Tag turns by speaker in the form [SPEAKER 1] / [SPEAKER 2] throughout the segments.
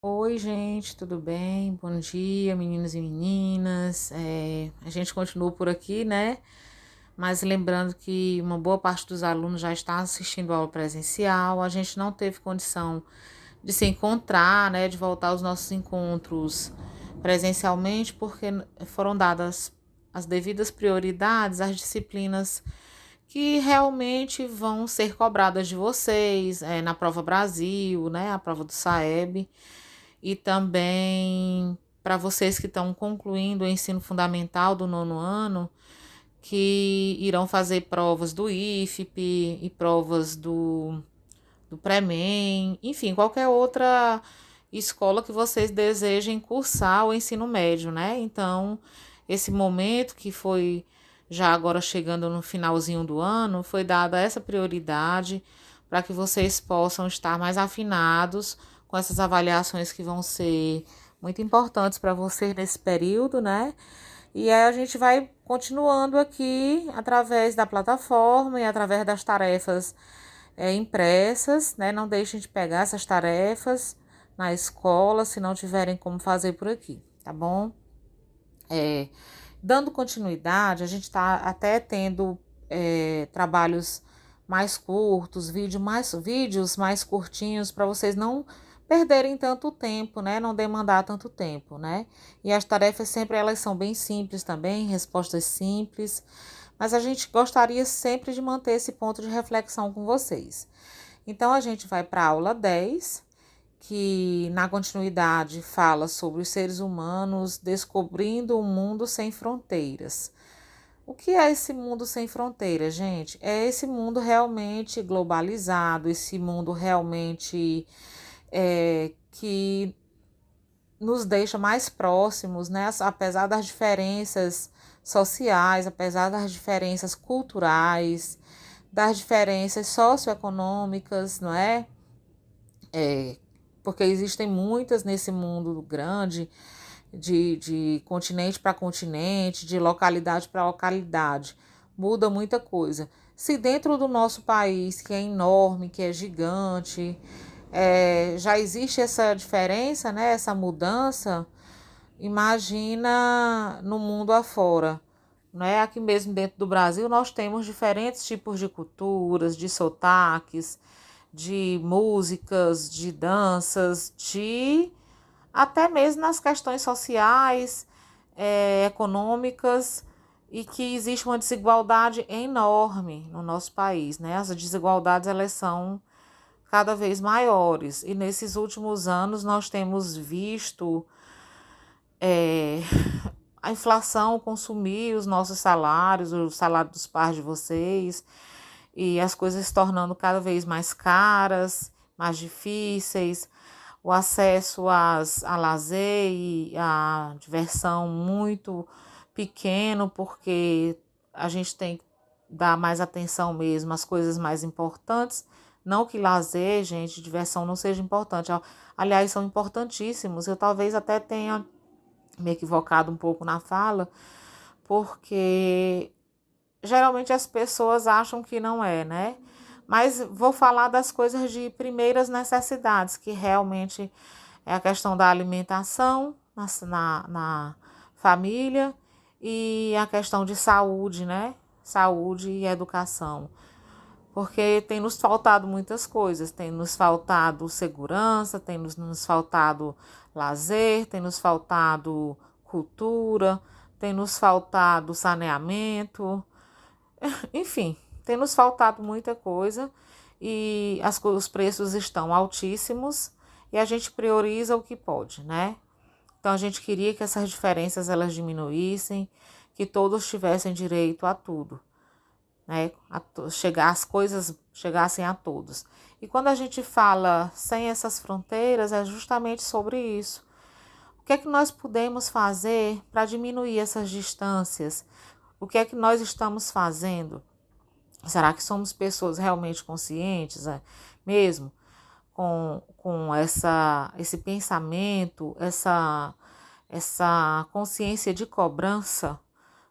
[SPEAKER 1] Oi, gente, tudo bem? Bom dia, meninos e meninas. A gente continua por aqui, né? Mas lembrando que uma boa parte dos alunos já está assistindo a aula presencial. A gente não teve condição de se encontrar, né? De voltar aos nossos encontros presencialmente, porque foram dadas as devidas prioridades às disciplinas que realmente vão ser cobradas de vocês, na prova Brasil, né? A prova do SAEB. E também para vocês que estão concluindo o ensino fundamental do nono ano, que irão fazer provas do IFP e provas do Pré-MEM, enfim, qualquer outra escola que vocês desejem cursar o ensino médio, né? Então, esse momento que foi já agora chegando no finalzinho do ano, foi dada essa prioridade para que vocês possam estar mais afinados com essas avaliações que vão ser muito importantes para vocês nesse período, né? E aí a gente vai continuando aqui através da plataforma e através das tarefas impressas, né? Não deixem de pegar essas tarefas na escola, se não tiverem como fazer por aqui, tá bom? É, Dando continuidade, a gente está até tendo trabalhos mais curtos, vídeos mais curtinhos para vocês não perderem tanto tempo, né? Não demandar tanto tempo, né? E as tarefas sempre elas são bem simples também, respostas simples, mas a gente gostaria sempre de manter esse ponto de reflexão com vocês. Então a gente vai para a aula 10, que na continuidade fala sobre os seres humanos descobrindo um mundo sem fronteiras. O que é esse mundo sem fronteiras, gente? É esse mundo realmente globalizado, esse mundo realmente que nos deixa mais próximos, né? Apesar das diferenças sociais, apesar das diferenças culturais, das diferenças socioeconômicas, não é? É, Porque existem muitas nesse mundo grande, de continente para continente, de localidade para localidade. Muda muita coisa. Se dentro do nosso país, que é enorme, que é gigante, já existe essa diferença, né, essa mudança, imagina no mundo afora. Né? Aqui mesmo dentro do Brasil, nós temos diferentes tipos de culturas, de sotaques, de músicas, de danças, de até mesmo nas questões sociais, econômicas, e que existe uma desigualdade enorme no nosso país, né? As desigualdades elas são cada vez maiores e nesses últimos anos nós temos visto é, a inflação consumir os nossos salários, o salário dos pais de vocês, e as coisas se tornando cada vez mais caras, mais difíceis, o acesso a lazer e a diversão muito pequeno, porque a gente tem que dar mais atenção mesmo às coisas mais importantes. Não que lazer, gente, diversão não seja importante. Aliás, são importantíssimos. Eu talvez até tenha me equivocado um pouco na fala, porque geralmente as pessoas acham que não é, né? Mas vou falar das coisas de primeiras necessidades, que realmente é a questão da alimentação na família e a questão de saúde, né? Saúde e educação. Porque tem nos faltado muitas coisas, tem nos faltado segurança, tem nos faltado lazer, tem nos faltado cultura, tem nos faltado saneamento, enfim, tem nos faltado muita coisa e os preços estão altíssimos e a gente prioriza o que pode, né? Então a gente queria que essas diferenças elas diminuíssem, que todos tivessem direito a tudo, né? As coisas chegassem a todos. E quando a gente fala sem essas fronteiras, é justamente sobre isso. O que é que nós podemos fazer para diminuir essas distâncias? O que é que nós estamos fazendo? Será que somos pessoas realmente conscientes, mesmo com esse pensamento, essa consciência de cobrança,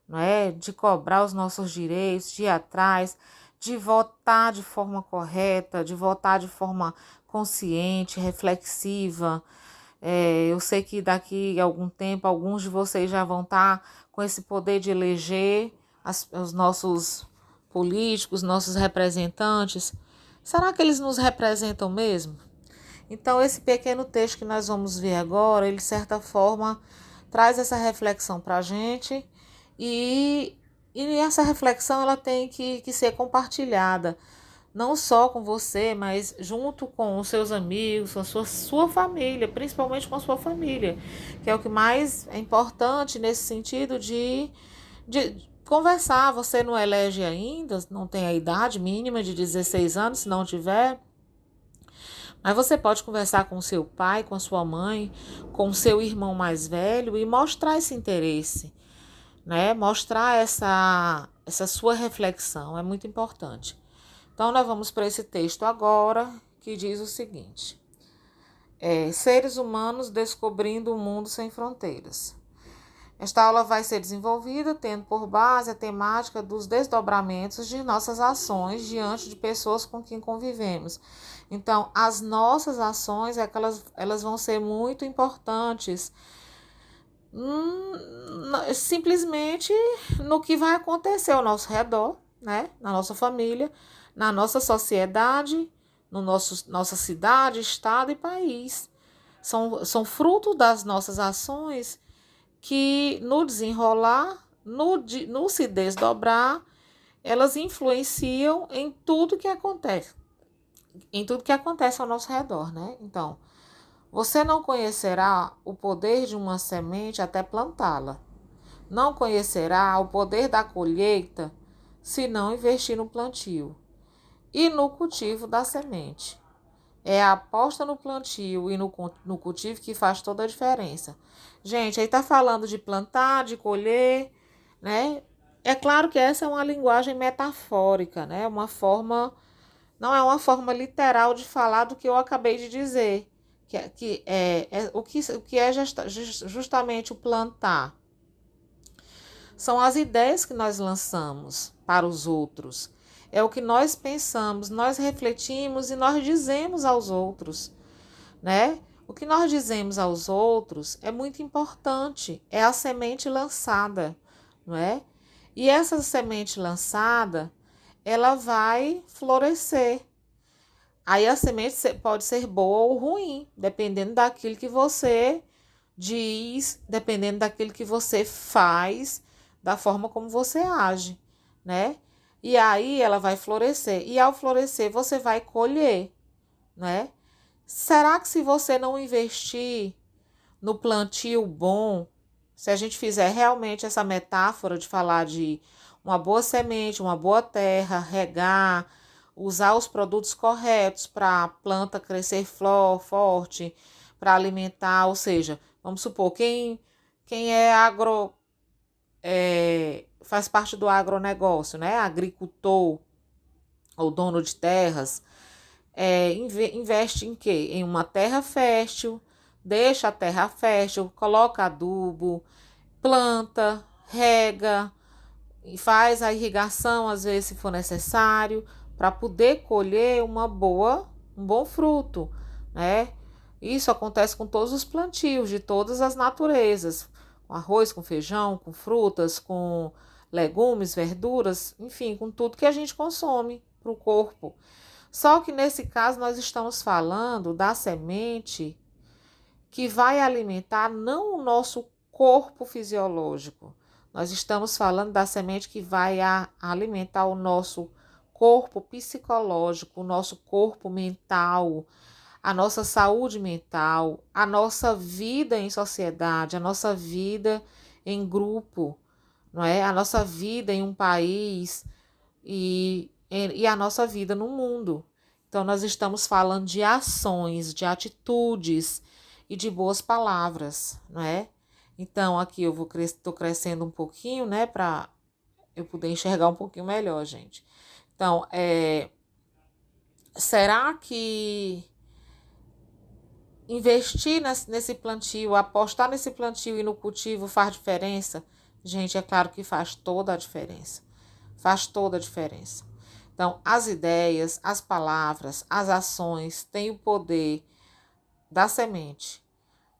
[SPEAKER 1] não é? De cobrar os nossos direitos, de ir atrás, de votar de forma correta, de votar de forma consciente, reflexiva, Eu sei que daqui a algum tempo alguns de vocês já vão estar com esse poder de eleger os nossos políticos, nossos representantes. Será que eles nos representam mesmo? Então, esse pequeno texto que nós vamos ver agora, ele de certa forma traz essa reflexão para a gente e essa reflexão ela tem que ser compartilhada, não só com você, mas junto com os seus amigos, com a sua família, principalmente com a sua família, que é o que mais é importante nesse sentido de conversar. Você não elege ainda, não tem a idade mínima de 16 anos, se não tiver, mas você pode conversar com seu pai, com a sua mãe, com o seu irmão mais velho e mostrar esse interesse, né? Mostrar essa sua reflexão, é muito importante. Então, nós vamos para esse texto agora, que diz o seguinte: seres humanos descobrindo o mundo sem fronteiras. Esta aula vai ser desenvolvida tendo por base a temática dos desdobramentos de nossas ações diante de pessoas com quem convivemos. Então, as nossas ações elas vão ser muito importantes, simplesmente no que vai acontecer ao nosso redor, né? Na nossa família, na nossa sociedade, no nossa cidade, estado e país. São fruto das nossas ações que no desenrolar, no se desdobrar, elas influenciam em tudo que acontece, ao nosso redor, né? Então, você não conhecerá o poder de uma semente até plantá-la. Não conhecerá o poder da colheita se não investir no plantio e no cultivo da semente. É a aposta no plantio e no cultivo que faz toda a diferença. Gente, aí tá falando de plantar, de colher, né? É claro que essa é uma linguagem metafórica, né? Não é uma forma literal de falar do que eu acabei de dizer. O que é justamente o plantar. São as ideias que nós lançamos para os outros. É o que nós pensamos, nós refletimos e nós dizemos aos outros, né? O que nós dizemos aos outros é muito importante, é a semente lançada, não é? E essa semente lançada, ela vai florescer. Aí a semente pode ser boa ou ruim, dependendo daquilo que você diz, dependendo daquilo que você faz, da forma como você age, né? E aí ela vai florescer. E ao florescer, você vai colher, né? Será que se você não investir no plantio bom, se a gente fizer realmente essa metáfora de falar de uma boa semente, uma boa terra, regar, usar os produtos corretos para a planta crescer forte, para alimentar, ou seja, vamos supor, quem faz parte do agronegócio, né? Agricultor ou dono de terras, investe em quê? Em uma terra fértil, deixa a terra fértil, coloca adubo, planta, rega, e faz a irrigação às vezes se for necessário, para poder colher um bom fruto, né? Isso acontece com todos os plantios de todas as naturezas, com arroz, com feijão, com frutas, com legumes, verduras, enfim, com tudo que a gente consome para o corpo. Só que nesse caso nós estamos falando da semente que vai alimentar não o nosso corpo fisiológico. Nós estamos falando da semente que vai alimentar o nosso corpo psicológico, o nosso corpo mental, a nossa saúde mental, a nossa vida em sociedade, a nossa vida em grupo, não é? A nossa vida em um país e a nossa vida no mundo. Então, nós estamos falando de ações, de atitudes e de boas palavras, não é? Então, aqui eu estou crescendo um pouquinho, né, para eu poder enxergar um pouquinho melhor, gente. Então, será que investir nesse plantio, apostar nesse plantio e no cultivo faz diferença? Gente, é claro que faz toda a diferença. Faz toda a diferença. Então, as ideias, as palavras, as ações têm o poder da semente.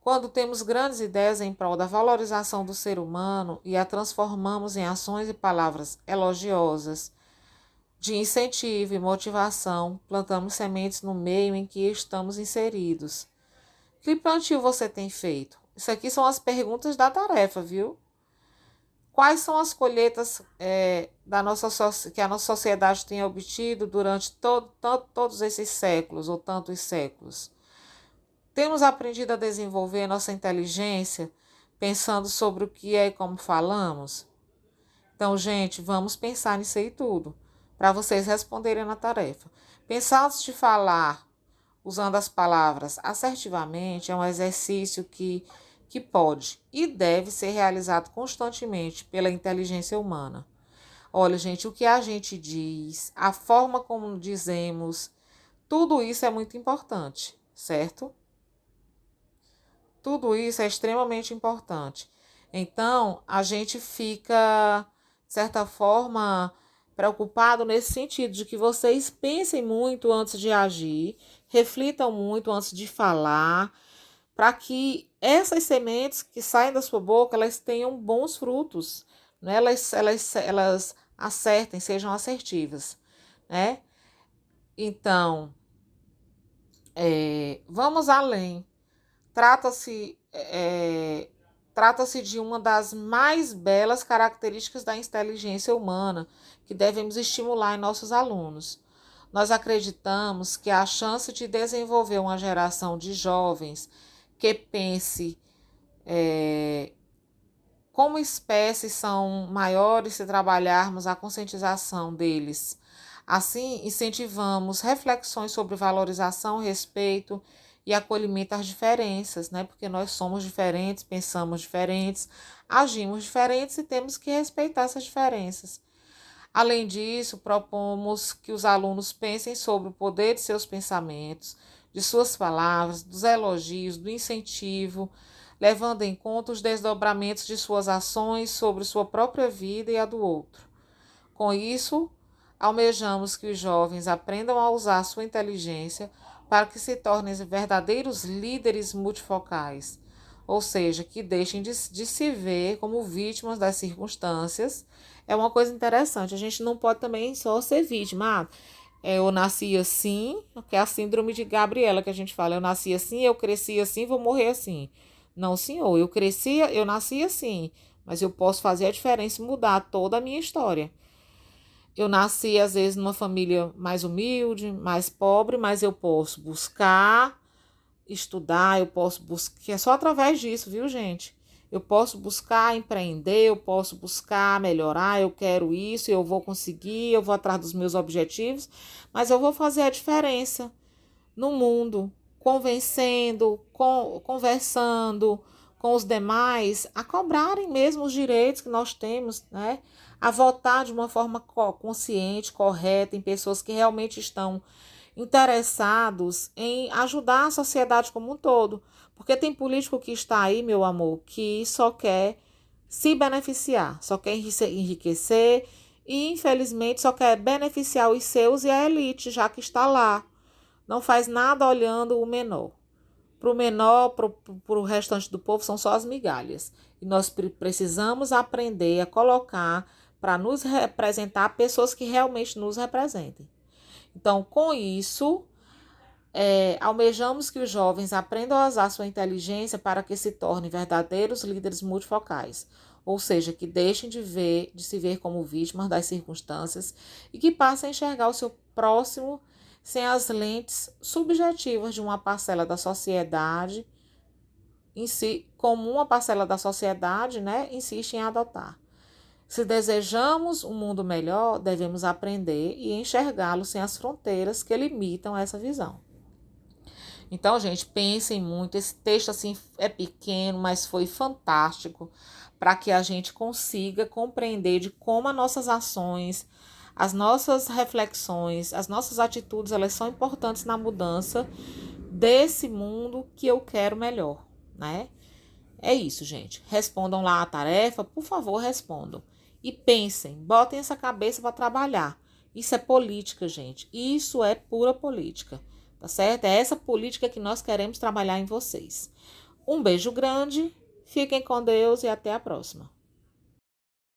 [SPEAKER 1] Quando temos grandes ideias em prol da valorização do ser humano e a transformamos em ações e palavras elogiosas, de incentivo e motivação, plantamos sementes no meio em que estamos inseridos. Que plantio você tem feito? Isso aqui são as perguntas da tarefa, viu? Quais são as colheitas que a nossa sociedade tem obtido durante todos esses séculos ou tantos séculos? Temos aprendido a desenvolver nossa inteligência pensando sobre o que é e como falamos? Então, gente, vamos pensar nisso aí tudo, para vocês responderem na tarefa. Pensar antes de falar, usando as palavras assertivamente, é um exercício que pode e deve ser realizado constantemente pela inteligência humana. Olha, gente, o que a gente diz, a forma como dizemos, tudo isso é muito importante, certo? Tudo isso é extremamente importante. Então, a gente fica, de certa forma, preocupado nesse sentido de que vocês pensem muito antes de agir, reflitam muito antes de falar, para que essas sementes que saem da sua boca, elas tenham bons frutos, né? Elas acertem, sejam assertivas, né? Então, vamos além. Trata-se é, trata-se de uma das mais belas características da inteligência humana que devemos estimular em nossos alunos. Nós acreditamos que a chance de desenvolver uma geração de jovens que pense como espécie são maiores se trabalharmos a conscientização deles. Assim, incentivamos reflexões sobre valorização, respeito e acolhimento às diferenças, né? Porque nós somos diferentes, pensamos diferentes, agimos diferentes e temos que respeitar essas diferenças. Além disso, propomos que os alunos pensem sobre o poder de seus pensamentos, de suas palavras, dos elogios, do incentivo, levando em conta os desdobramentos de suas ações sobre sua própria vida e a do outro. Com isso, almejamos que os jovens aprendam a usar sua inteligência para que se tornem verdadeiros líderes multifocais, ou seja, que deixem de se ver como vítimas das circunstâncias. É uma coisa interessante, a gente não pode também só ser vítima. Eu nasci assim, que é a síndrome de Gabriela que a gente fala, eu nasci assim, eu cresci assim, vou morrer assim. Não, senhor, eu nasci assim, mas eu posso fazer a diferença e mudar toda a minha história. Eu nasci, às vezes, numa família mais humilde, mais pobre, mas eu posso buscar, estudar, eu posso buscar, que é só através disso, viu, gente? Eu posso buscar empreender, eu posso buscar melhorar, eu quero isso, eu vou conseguir, eu vou atrás dos meus objetivos, mas eu vou fazer a diferença no mundo, convencendo, conversando com os demais a cobrarem mesmo os direitos que nós temos, né? A votar de uma forma consciente, correta, em pessoas que realmente estão interessados em ajudar a sociedade como um todo. Porque tem político que está aí, meu amor, que só quer se beneficiar, só quer enriquecer e, infelizmente, só quer beneficiar os seus e a elite, já que está lá. Não faz nada olhando o menor. Para o menor, para o restante do povo, são só as migalhas. E nós precisamos aprender a colocar para nos representar pessoas que realmente nos representem. Então, com isso, almejamos que os jovens aprendam a usar sua inteligência para que se tornem verdadeiros líderes multifocais, ou seja, que deixem de se ver como vítimas das circunstâncias e que passem a enxergar o seu próximo sem as lentes subjetivas de uma parcela da sociedade em si, como uma parcela da sociedade, né, insiste em adotar. Se desejamos um mundo melhor, devemos aprender e enxergá-lo sem as fronteiras que limitam essa visão. Então, gente, pensem muito. Esse texto assim é pequeno, mas foi fantástico para que a gente consiga compreender de como as nossas ações, as nossas reflexões, as nossas atitudes, elas são importantes na mudança desse mundo que eu quero melhor, né? É isso, gente. Respondam lá a tarefa, por favor, respondam. E pensem, botem essa cabeça para trabalhar. Isso é política, gente. Isso é pura política, tá certo? É essa política que nós queremos trabalhar em vocês. Um beijo grande, fiquem com Deus e até a próxima.